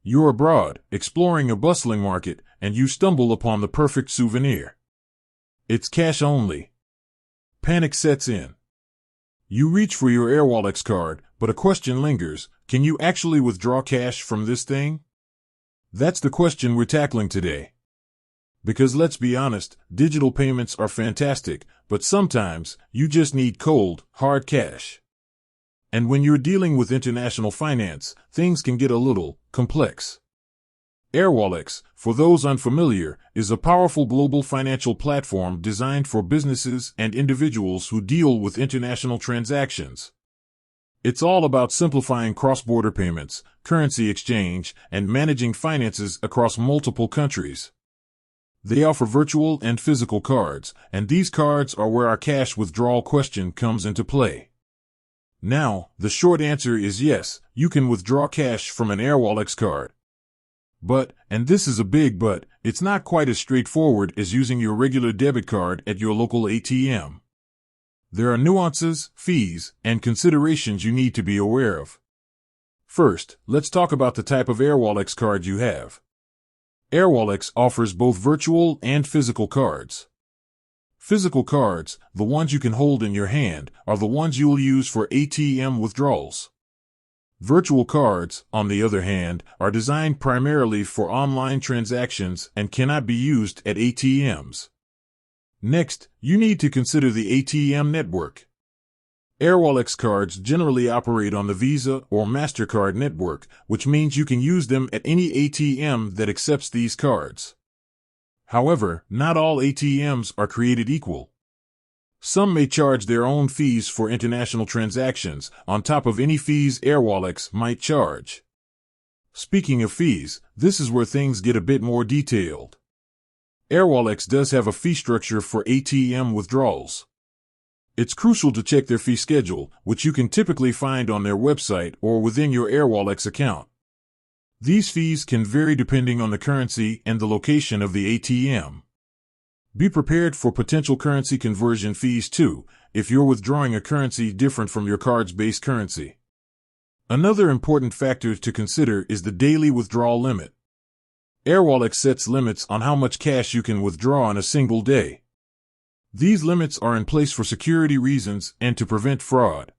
You're abroad, exploring a bustling market, and you stumble upon the perfect souvenir. It's cash only. Panic sets in. You reach for your Airwallex card, but a question lingers: can you actually withdraw cash from this thing? That's the question we're tackling today. Because let's be honest, digital payments are fantastic, but sometimes you just need cold, hard cash. And when you're dealing with international finance, things can get a little complex. Airwallex, for those unfamiliar, is a powerful global financial platform designed for businesses and individuals who deal with international transactions. It's all about simplifying cross-border payments, currency exchange, and managing finances across multiple countries. They offer virtual and physical cards, and these cards are where our cash withdrawal question comes into play. Now, the short answer is yes, you can withdraw cash from an Airwallex card. But, and this is a big but, it's not quite as straightforward as using your regular debit card at your local ATM. There are nuances, fees, and considerations you need to be aware of. First, let's talk about the type of Airwallex card you have. Airwallex offers both virtual and physical cards. Physical cards, the ones you can hold in your hand, are the ones you'll use for ATM withdrawals. Virtual cards, on the other hand, are designed primarily for online transactions and cannot be used at ATMs. Next, you need to consider the ATM network. Airwallex cards generally operate on the Visa or MasterCard network, which means you can use them at any ATM that accepts these cards. However, not all ATMs are created equal. Some may charge their own fees for international transactions, on top of any fees Airwallex might charge. Speaking of fees, this is where things get a bit more detailed. Airwallex does have a fee structure for ATM withdrawals. It's crucial to check their fee schedule, which you can typically find on their website or within your Airwallex account. These fees can vary depending on the currency and the location of the ATM. Be prepared for potential currency conversion fees too, if you're withdrawing a currency different from your card's base currency. Another important factor to consider is the daily withdrawal limit. Airwallex sets limits on how much cash you can withdraw in a single day. These limits are in place for security reasons and to prevent fraud.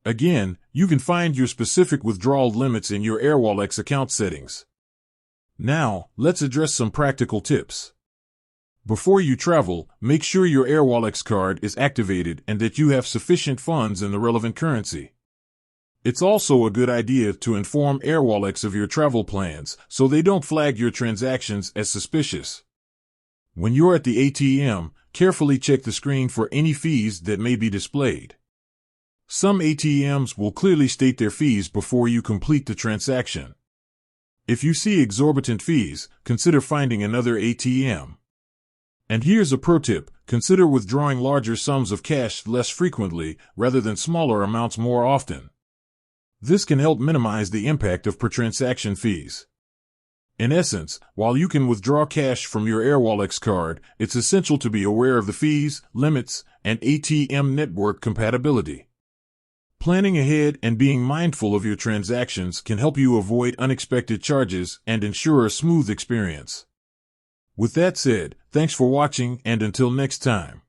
Again, you can find your specific withdrawal limits in your Airwallex account settings. Now, let's address some practical tips. Before you travel, make sure your Airwallex card is activated and that you have sufficient funds in the relevant currency. It's also a good idea to inform Airwallex of your travel plans so they don't flag your transactions as suspicious. When you're at the ATM, carefully check the screen for any fees that may be displayed. Some ATMs will clearly state their fees before you complete the transaction. If you see exorbitant fees, consider finding another ATM. And here's a pro tip: consider withdrawing larger sums of cash less frequently rather than smaller amounts more often. This can help minimize the impact of per-transaction fees. In essence, while you can withdraw cash from your Airwallex card, it's essential to be aware of the fees, limits, and ATM network compatibility. Planning ahead and being mindful of your transactions can help you avoid unexpected charges and ensure a smooth experience. With that said, thanks for watching, and until next time.